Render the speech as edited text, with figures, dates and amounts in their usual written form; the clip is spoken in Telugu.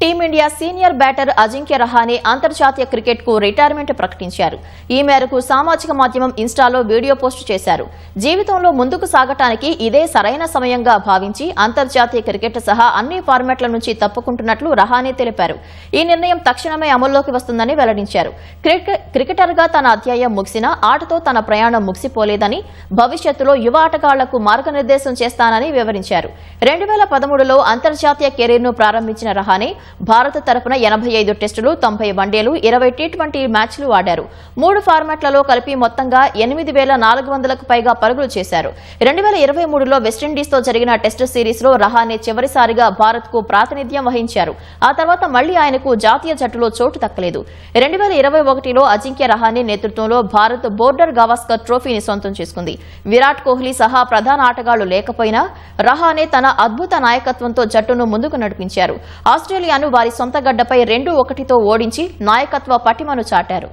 Team India senior batter Ajinkya Rahane అంతర్జాతీయ క్రికెట్ కు రిటైర్మెంట్ ప్రకటించారు. ఈ మేరకు సామాజిక మాధ్యమం ఇన్స్టాలో వీడియో పోస్టు చేశారు. జీవితంలో ముందుకు సాగటానికి ఇదే సరైన సమయంగా భావించి అంతర్జాతీయ క్రికెట్ సహా అన్ని ఫార్మాట్ల నుంచి తప్పుకుంటున్నట్లు రహానే తెలిపారు. ఈ నిర్ణయం తక్షణమే అమల్లోకి వస్తుందని వెల్లడించారు. క్రికెటర్గా తన అధ్యాయం ముగిసినా ఆటతో తన ప్రయాణం ముగిసిపోలేదని, భవిష్యత్తులో యువ ఆటగాళ్లకు మార్గనిర్దేశం చేస్తానని వివరించారు. 2013లో అంతర్జాతీయ కెరీర్ను ప్రారంభించిన రహానే భారత తరపున 85 టెస్టులు, 90 వన్డేలు, 20 టీ20 మ్యాచ్లు ఆడారు. 3 ఫార్మాట్లలో కలిపి మొత్తంగా 8,400కు పైగా పరుగులు చేశారు. 2023లో వెస్టిండీస్తో జరిగిన టెస్టు సిరీస్లో రహానే చివరిసారిగా భారత్కు ప్రాతినిధ్యం వహించారు. ఆ తర్వాత మళ్లీ ఆయనకు జాతీయ జట్టులో చోటు దక్కలేదు. 2021లో అజింక్య రహానే నేతృత్వంలో భారత్ బోర్డర్ గవాస్కర్ ట్రోఫీని సొంతం చేసుకుంది. విరాట్ కోహ్లీ సహా ప్రధాన ఆటగాళ్లు లేకపోయినా రహానే తన అద్భుత నాయకత్వంతో జట్టును ముందుకు నడిపించారు. ఆస్ట్రేలియాను వారి సొంత గడ్డపై 2-1తో ఓడించి నాయకత్వ పటిమను చాటారు.